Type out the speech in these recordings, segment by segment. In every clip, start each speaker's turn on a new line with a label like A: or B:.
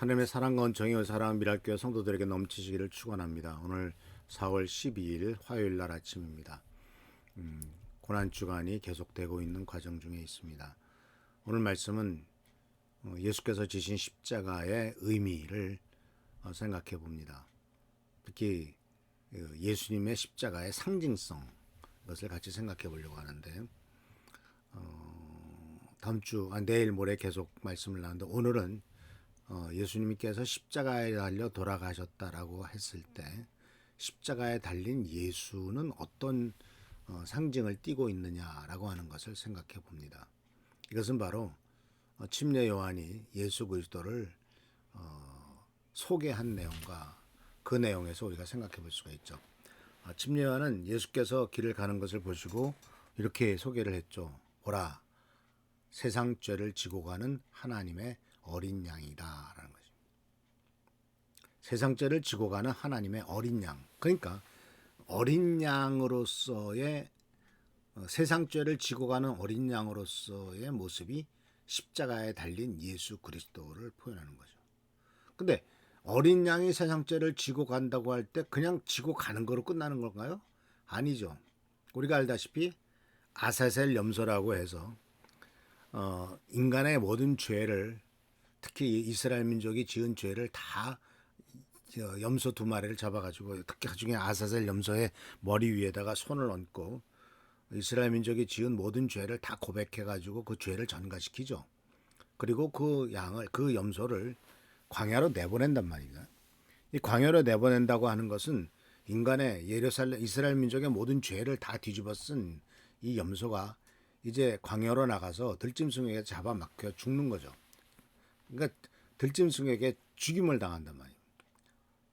A: 하나님의 사랑과 은총이 사랑하는 미랄교회 성도들에게 넘치시기를 축원합니다. 오늘 4월 12일 화요일 날 아침입니다. 고난주간이 계속되고 있는 과정 중에 있습니다. 오늘 말씀은 예수께서 지신 십자가의 의미를 생각해 봅니다. 특히 예수님의 십자가의 상징성, 이것을 같이 생각해 보려고 하는데 내일 모레 계속 말씀을 나누는데 오늘은 예수님께서 십자가에 달려 돌아가셨다라고 했을 때 십자가에 달린 예수는 어떤 상징을 띠고 있느냐라고 하는 것을 생각해 봅니다. 이것은 바로 침례 요한이 예수 그리스도를 소개한 내용과 그 내용에서 우리가 생각해 볼 수가 있죠. 침례 요한은 예수께서 길을 가는 것을 보시고 이렇게 소개를 했죠. 보라, 세상 죄를 지고 가는 하나님의 어린 양이다라는 거죠. 세상 죄를 지고 가는 하나님의 어린 양. 그러니까 어린 양으로서의 세상 죄를 지고 가는 어린 양으로서의 모습이 십자가에 달린 예수 그리스도를 표현하는 거죠. 근데 어린 양이 세상 죄를 지고 간다고 할 때 그냥 지고 가는 거로 끝나는 건가요? 아니죠. 우리가 알다시피 아사셀 염소라고 해서 인간의 모든 죄를, 특히 이스라엘 민족이 지은 죄를 다 염소 두 마리를 잡아가지고, 특히 그중에 아사셀 염소의 머리 위에다가 손을 얹고 이스라엘 민족이 지은 모든 죄를 다 고백해가지고 그 죄를 전가시키죠. 그리고 그 염소를 광야로 내보낸단 말입니다. 이 광야로 내보낸다고 하는 것은 인간의 이스라엘 민족의 모든 죄를 다 뒤집어 쓴 이 염소가 이제 광야로 나가서 들짐승에게 잡아먹혀 죽는 거죠. 그러니까 들짐승에게 죽임을 당한단 말이에요.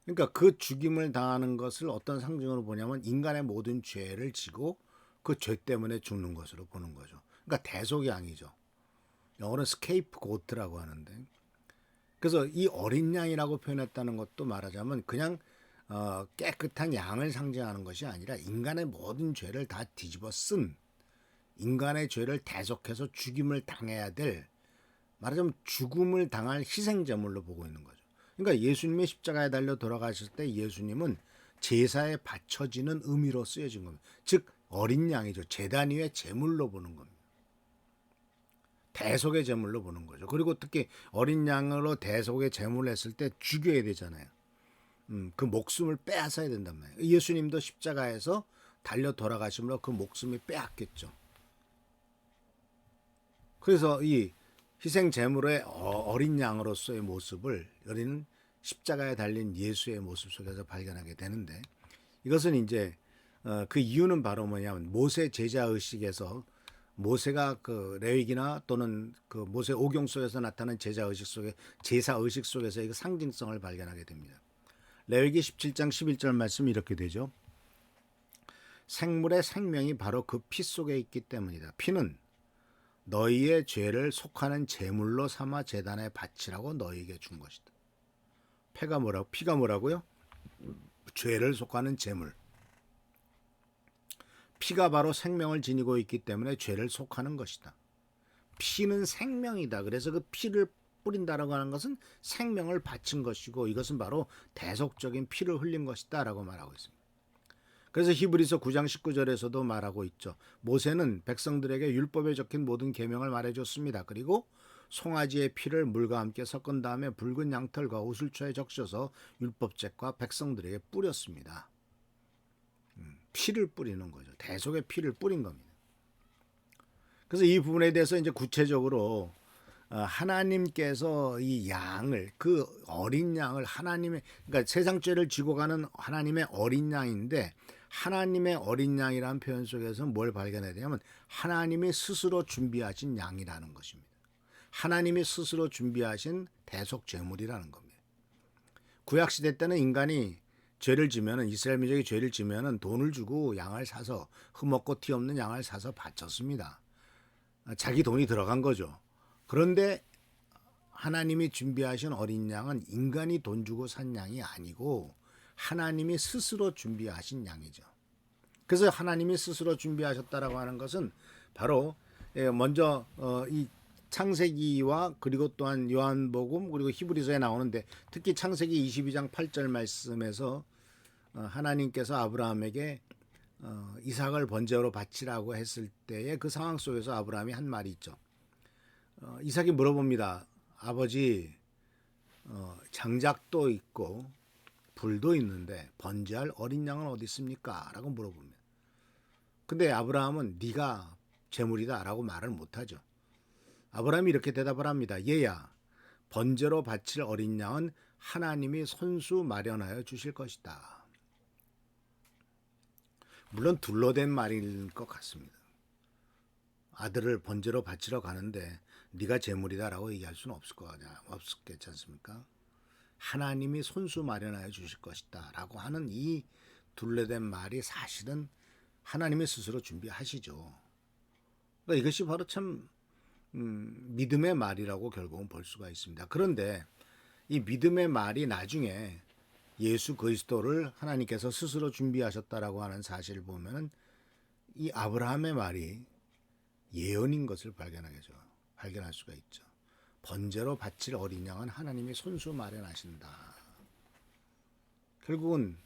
A: 그러니까 그 죽임을 당하는 것을 어떤 상징으로 보냐면 인간의 모든 죄를 지고 그 죄 때문에 죽는 것으로 보는 거죠. 그러니까 대속양이죠. 영어로는 스케이프고트라고 하는데, 그래서 이 어린 양이라고 표현했다는 것도 말하자면 그냥 깨끗한 양을 상징하는 것이 아니라 인간의 모든 죄를 다 뒤집어 쓴, 인간의 죄를 대속해서 죽임을 당해야 될, 말하자면 죽음을 당할 희생제물로 보고 있는 거죠. 그러니까 예수님의 십자가에 달려 돌아가실 때 예수님은 제사에 바쳐지는 의미로 쓰여진 겁니다. 즉 어린 양이죠. 제단 위의 제물로 보는 겁니다. 대속의 제물로 보는 거죠. 그리고 특히 어린 양으로 대속의 제물을 했을 때 죽여야 되잖아요. 그 목숨을 빼앗아야 된단 말이에요. 예수님도 십자가에서 달려 돌아가심으로 그 목숨이 빼앗겼죠. 그래서 이 희생 제물의 어린 양으로서의 모습을 우리는 십자가에 달린 예수의 모습 속에서 발견하게 되는데, 이것은 이제 그 이유는 바로 뭐냐면 모세 제자 의식에서, 모세가 그 레위기나 또는 그 모세 오경 속에서 나타난 제사 의식 속에서 이 상징성을 발견하게 됩니다. 레위기 17장 11절 말씀이 이렇게 되죠. 생물의 생명이 바로 그 피 속에 있기 때문이다. 피는 너희의 죄를 속하는 제물로 삼아 제단에 바치라고 너희에게 준 것이다. 피가 뭐라고요? 죄를 속하는 제물. 피가 바로 생명을 지니고 있기 때문에 죄를 속하는 것이다. 피는 생명이다. 그래서 그 피를 뿌린다라고 하는 것은 생명을 바친 것이고, 이것은 바로 대속적인 피를 흘린 것이다 라고 말하고 있습니다. 그래서 히브리서 9장 19절에서도 말하고 있죠. 모세는 백성들에게 율법에 적힌 모든 계명을 말해줬습니다. 그리고 송아지의 피를 물과 함께 섞은 다음에 붉은 양털과 오슬초에 적셔서 율법책과 백성들에게 뿌렸습니다. 피를 뿌리는 거죠. 대속의 피를 뿌린 겁니다. 그래서 이 부분에 대해서 이제 구체적으로 하나님께서 이 양을, 그 어린 양을 그러니까 세상 죄를 지고 가는 하나님의 어린 양인데, 하나님의 어린 양이라는 표현 속에서 뭘 발견해야 되냐면 하나님이 스스로 준비하신 양이라는 것입니다. 하나님이 스스로 준비하신 대속 제물이라는 겁니다. 구약 시대 때는 인간이 죄를 지면은, 이스라엘 민족이 죄를 지면은 돈을 주고 양을 사서, 흠없고 티 없는 양을 사서 바쳤습니다. 자기 돈이 들어간 거죠. 그런데 하나님이 준비하신 어린 양은 인간이 돈 주고 산 양이 아니고 하나님이 스스로 준비하신 양이죠. 그래서 하나님이 스스로 준비하셨다라고 하는 것은 바로 먼저 이 창세기와 그리고 또한 요한복음 그리고 히브리서에 나오는데 특히 창세기 22장 8절 말씀에서 하나님께서 아브라함에게 이삭을 번제로 바치라고 했을 때의 그 상황 속에서 아브라함이 한 말이 있죠. 이삭이 물어봅니다. 아버지, 장작도 있고 불도 있는데 번제할 어린 양은 어디 있습니까? 라고 물어봅니다. 근데 아브라함은 네가 제물이다 라고 말을 못하죠. 아브라함이 이렇게 대답을 합니다. 얘야, 번제로 바칠 어린 양은 하나님이 손수 마련하여 주실 것이다. 물론 둘러댄 말일 것 같습니다. 아들을 번제로 바치러 가는데 네가 제물이다라고 얘기할 수는 없겠지 않습니까? 하나님이 손수 마련하여 주실 것이다 라고 하는 이 둘러댄 말이 사실은 하나님이 스스로 준비하시죠. 그러니까 이것이 바로 참 믿음의 말이라고 결국은 볼 수가 있습니다. 그런데 이 믿음의 말이 나중에 예수 그리스도를 하나님께서 스스로 준비하셨다라고 하는 사실을 보면은 이 아브라함의 말이 예언인 것을 발견할 수가 있죠. 번제로 바칠 어린 양은 하나님이 손수 마련하신다. 결국은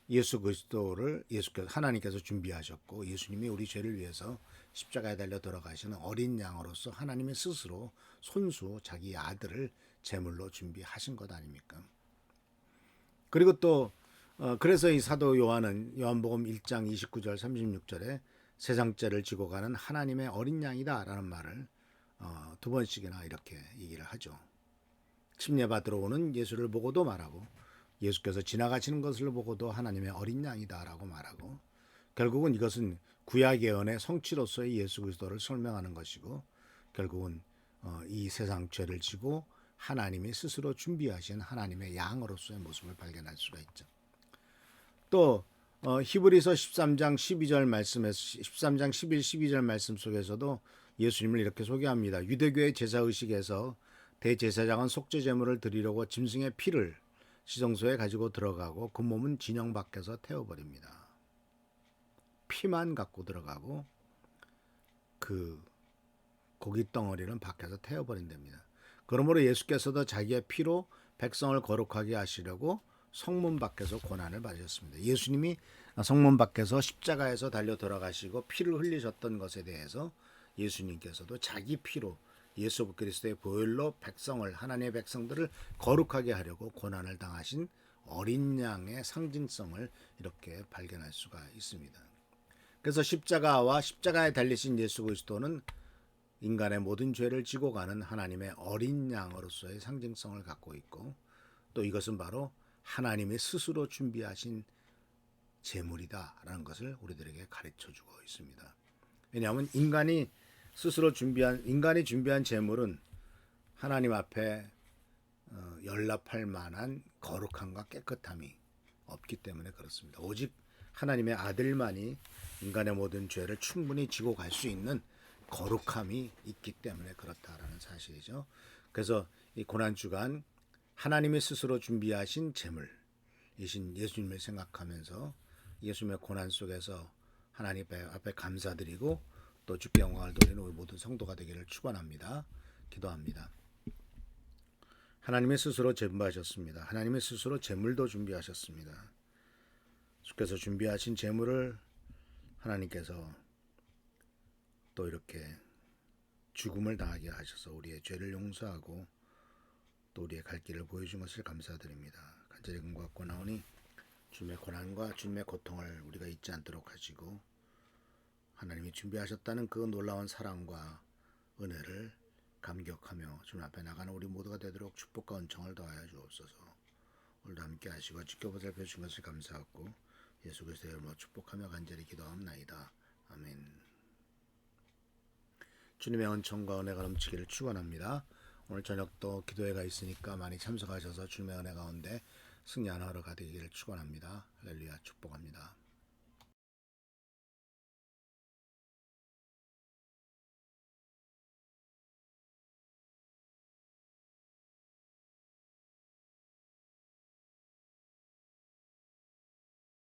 A: 예수 그리스도를 하나님께서 준비하셨고 예수님이 우리 죄를 위해서 십자가에 달려 돌아가시는 어린 양으로서 하나님이 스스로 손수 자기 아들을 제물로 준비하신 것 아닙니까? 그리고 또 그래서 이 사도 요한은 요한복음 1장 29절 36절에 세상 죄를 지고 가는 하나님의 어린 양이다라는 말을 두 번씩이나 이렇게 얘기를 하죠. 침례받으러 오는 예수를 보고도 말하고 예수께서 지나가시는 것을 보고도 하나님의 어린 양이다라고 말하고 결국은 이것은 구약 예언의 성취로서의 예수 그리스도를 설명하는 것이고 결국은 이 세상 죄를 지고 하나님이 스스로 준비하신 하나님의 양으로서의 모습을 발견할 수가 있죠. 또 히브리서 13장 12절 말씀에서 13장 11, 12절 말씀 속에서도 예수님을 이렇게 소개합니다. 유대교의 제사의식에서 대제사장은 속죄 제물을 드리려고 짐승의 피를 시성소에 가지고 들어가고 그 몸은 진영 밖에서 태워버립니다. 피만 갖고 들어가고 그 고기 덩어리는 밖에서 태워버린답니다. 그러므로 예수께서도 자기의 피로 백성을 거룩하게 하시려고 성문 밖에서 고난을 받으셨습니다. 예수님이 성문 밖에서 십자가에서 달려 돌아가시고 피를 흘리셨던 것에 대해서 예수님께서도 자기 피로 예수 그리스도의 보혈로 백성을 하나님의 백성들을 거룩하게 하려고 고난을 당하신 어린 양의 상징성을 이렇게 발견할 수가 있습니다. 그래서 십자가와 십자가에 달리신 예수 그리스도는 인간의 모든 죄를 지고 가는 하나님의 어린 양으로서의 상징성을 갖고 있고 또 이것은 바로 하나님이 스스로 준비하신 제물이다라는 것을 우리들에게 가르쳐주고 있습니다. 왜냐하면 인간이 준비한 제물은 하나님 앞에 연락할 만한 거룩함과 깨끗함이 없기 때문에 그렇습니다. 오직 하나님의 아들만이 인간의 모든 죄를 충분히 지고 갈 수 있는 거룩함이 있기 때문에 그렇다라는 사실이죠. 그래서 이 고난주간 하나님이 스스로 준비하신 제물이신 예수님을 생각하면서 예수님의 고난 속에서 하나님 앞에 감사드리고 또 주께 영광을 돌리는 우리 모든 성도가 되기를 축원합니다. 기도합니다. 하나님이 스스로 준비하셨습니다. 하나님이 스스로 제물도 준비하셨습니다. 주께서 준비하신 제물을 하나님께서 또 이렇게 죽음을 당하게 하셔서 우리의 죄를 용서하고 또 우리의 갈 길을 보여준 것을 감사드립니다. 간절히 금받고 나오니 주님의 고난과 주님의 고통을 우리가 잊지 않도록 하시고 하나님이 준비하셨다는 그 놀라운 사랑과 은혜를 감격하며 주님 앞에 나가는 우리 모두가 되도록 축복과 은총을 더하여 주옵소서. 오늘도 함께 하시고 지켜보살펴 주신 것을 감사하고 예수 그리스도의 이름으로 축복하며 간절히 기도합나이다. 아멘. 주님의 은총과 은혜가 넘치기를 축원합니다. 오늘 저녁도 기도회가 있으니까 많이 참석하셔서 주님의 은혜 가운데 승리하는 하루가 되기를 축원합니다. 할렐루야 축복합니다.